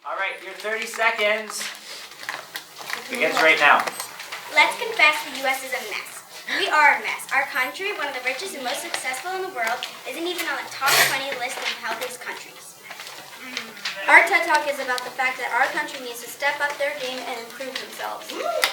All right, your 30 seconds begins right now. Let's confess the U.S. is a mess. We are a mess. Our country, one of the richest and most successful in the world, isn't even on the top 20 list of healthiest countries. Our TED Talk is about the fact that our country needs to step up their game and improve themselves.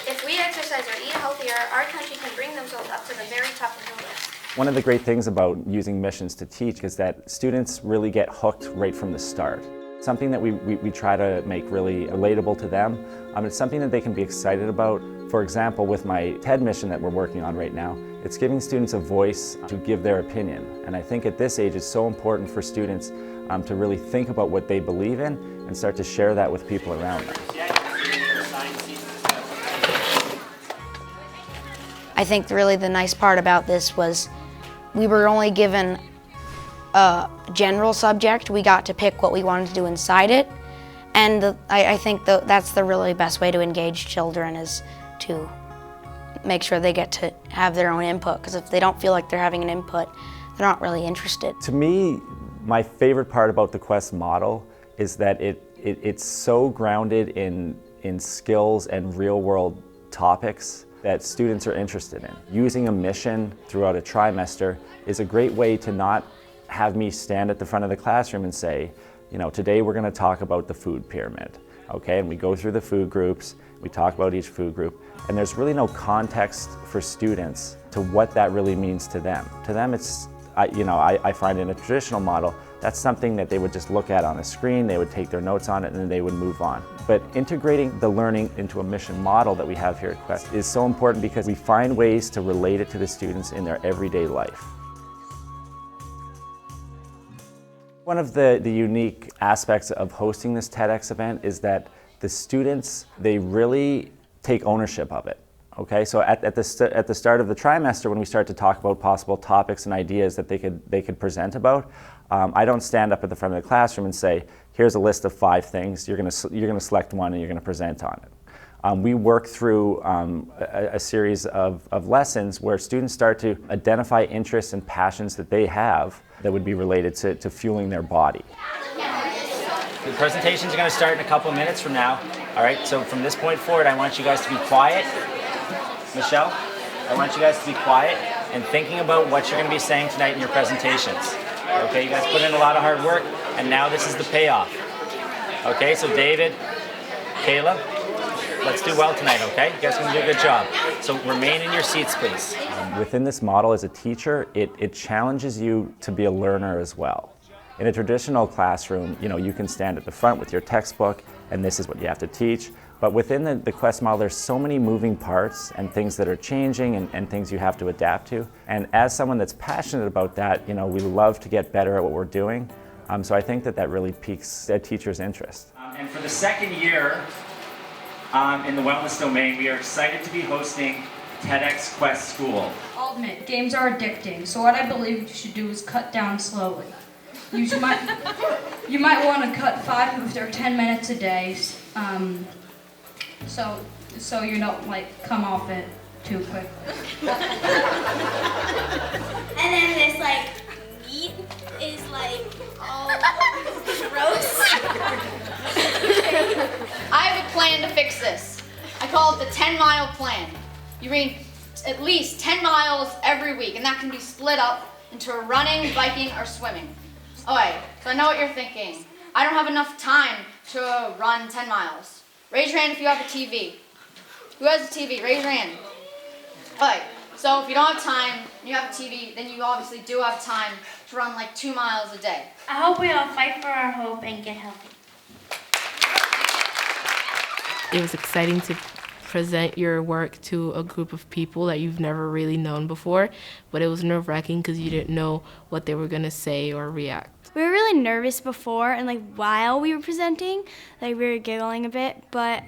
If we exercise or eat healthier, our country can bring themselves up to the very top of the list. One of the great things about using missions to teach is that students really get hooked right from the start. Something that we try to make really relatable to them. It's something that they can be excited about. For example, with my TED mission that we're working on right now, it's giving students a voice to give their opinion. And I think at this age it's so important for students to really think about what they believe in and start to share that with people around them. I think really the nice part about this was we were only given a general subject. We got to pick what we wanted to do inside it. And I think that's the really best way to engage children, is to make sure they get to have their own input. Because if they don't feel like they're having an input, they're not really interested. To me, my favorite part about the Quest model is that it's so grounded in skills and real-world topics that students are interested in. Using a mission throughout a trimester is a great way to not have me stand at the front of the classroom and say, you know, today we're going to talk about the food pyramid, okay? And we go through the food groups, we talk about each food group, and there's really no context for students to what that really means to them. To them, it's, I find in a traditional model, that's something that they would just look at on a screen, they would take their notes on it, and then they would move on. But integrating the learning into a mission model that we have here at Quest is so important because we find ways to relate it to the students in their everyday life. One of the unique aspects of hosting this TEDx event is that the students, they really take ownership of it. Okay, so at the start of the trimester, when we start to talk about possible topics and ideas that they could present about, I don't stand up at the front of the classroom and say, here's a list of 5 things, you're going to select one and you're going to present on it. We work through a series of lessons where students start to identify interests and passions that they have that would be related to fueling their body. The presentations are going to start in a couple minutes from now. All right, so from this point forward, I want you guys to be quiet. Michelle, I want you guys to be quiet and thinking about what you're going to be saying tonight in your presentations. Okay, you guys put in a lot of hard work, and now this is the payoff. Okay, so David, Kayla, let's do well tonight, okay? You guys are going to do a good job. So remain in your seats, please. Within this model as a teacher, it challenges you to be a learner as well. In a traditional classroom, you can stand at the front with your textbook, and this is what you have to teach. But within the Quest model, there's so many moving parts and things that are changing and things you have to adapt to. And as someone that's passionate about that, we love to get better at what we're doing. So I think that really piques a teacher's interest. And for the second year in the wellness domain, we are excited to be hosting TEDx Quest School. I'll admit, games are addicting, so what I believe you should do is cut down slowly. You might want to cut 5 of their 10 minutes a day, so you don't come off it too quickly. And then this meat is all gross. I have a plan to fix this. I call it the 10-mile plan. You read at least 10 miles every week, and that can be split up into running, biking, or swimming. Okay, so I know what you're thinking. I don't have enough time to run 10 miles. Raise your hand if you have a TV. Who has a TV? Raise your hand. Okay, so if you don't have time, and you have a TV, then you obviously do have time to run 2 miles a day. I hope we all fight for our hope and get healthy. It was exciting to present your work to a group of people that you've never really known before, but it was nerve-wracking because you didn't know what they were going to say or react. We were really nervous before, and while we were presenting, we were giggling a bit, but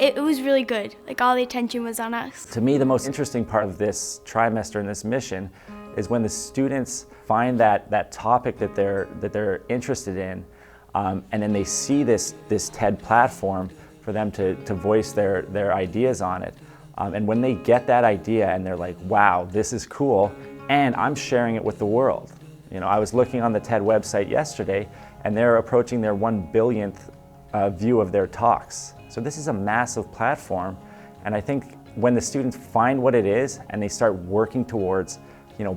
it was really good. All the attention was on us. To me, the most interesting part of this trimester and this mission is when the students find that topic that they're interested in, and then they see this TED platform for them to voice their ideas on it. And when they get that idea and they're like, wow, this is cool, and I'm sharing it with the world. I was looking on the TED website yesterday, and they're approaching their 1 billionth view of their talks. So this is a massive platform, and I think when the students find what it is and they start working towards,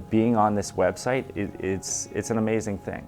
being on this website, it's an amazing thing.